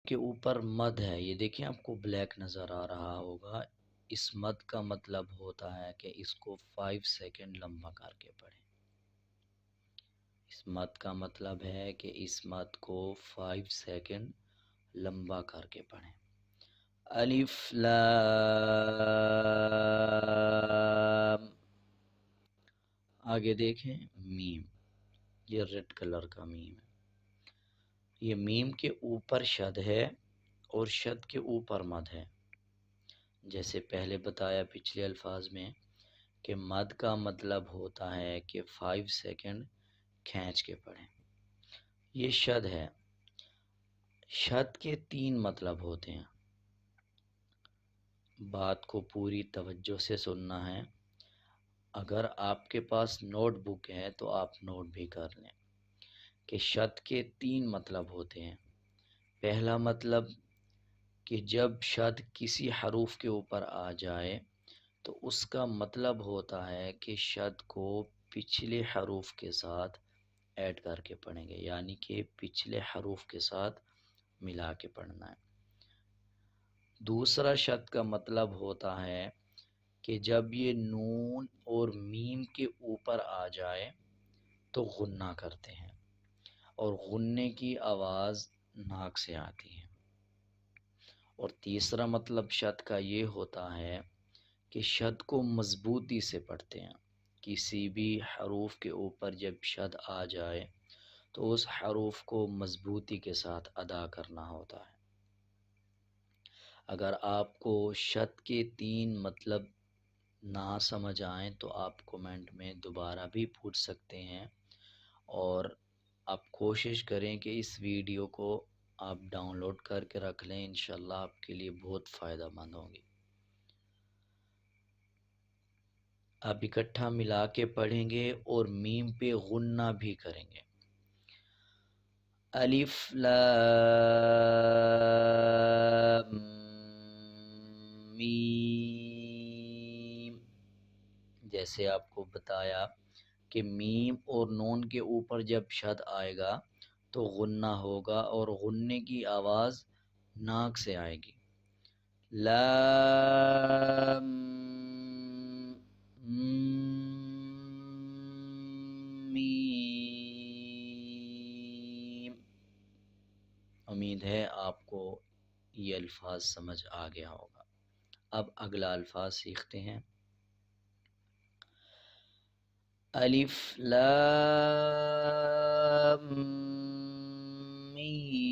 کے اوپر مد ہے، یہ دیکھیں آپ کو بلیک نظر آ رہا ہوگا، اس مد کا مطلب ہوتا ہے کہ اس کو 5 سیکنڈ لمبا کر کے پڑھیں۔ اس مد کا مطلب ہے کہ اس مد کو 5 سیکنڈ لمبا کر کے پڑھیں۔ الف لام، آگے دیکھیں میم، یہ ریڈ کلر کا میم ہے، یہ میم کے اوپر شد ہے اور شد کے اوپر مد ہے۔ جیسے پہلے بتایا پچھلے الفاظ میں کہ مد کا مطلب ہوتا ہے کہ 5 سیکنڈ کھینچ کے پڑھیں۔ یہ شد ہے، شد کے 3 مطلب ہوتے ہیں، بات کو پوری توجہ سے سننا ہے۔ اگر آپ کے پاس نوٹ بک ہے تو آپ نوٹ بھی کر لیں کہ شد کے 3 مطلب ہوتے ہیں۔ پہلا مطلب کہ جب شد کسی حروف کے اوپر آ جائے تو اس کا مطلب ہوتا ہے کہ شد کو پچھلے حروف کے ساتھ ایڈ کر کے پڑھیں گے، یعنی کہ پچھلے حروف کے ساتھ ملا کے پڑھنا ہے۔ دوسرا شد کا مطلب ہوتا ہے کہ جب یہ نون اور میم کے اوپر آ جائے تو غنہ کرتے ہیں، اور غننے کی آواز ناک سے آتی ہے۔ اور تیسرا مطلب شد کا یہ ہوتا ہے کہ شد کو مضبوطی سے پڑھتے ہیں، کسی بھی حروف کے اوپر جب شد آ جائے تو اس حروف کو مضبوطی کے ساتھ ادا کرنا ہوتا ہے۔ اگر آپ کو شد کے 3 مطلب نہ سمجھ آئیں تو آپ کومنٹ میں دوبارہ بھی پوچھ سکتے ہیں، اور آپ کوشش کریں کہ اس ویڈیو کو آپ ڈاؤن لوڈ کر کے رکھ لیں، انشاءاللہ آپ کے لیے بہت فائدہ مند ہوں گی۔ آپ اکٹھا ملا کے پڑھیں گے اور میم پہ غنہ بھی کریں گے۔ الف لام میم، جیسے آپ کو بتایا کہ میم اور نون کے اوپر جب شد آئے گا تو غنہ ہوگا، اور غننے کی آواز ناک سے آئے گی۔ لام میم۔ امید ہے آپ کو یہ الفاظ سمجھ آ گیا ہوگا۔ اب اگلا الفاظ سیکھتے ہیں۔ الف لام میم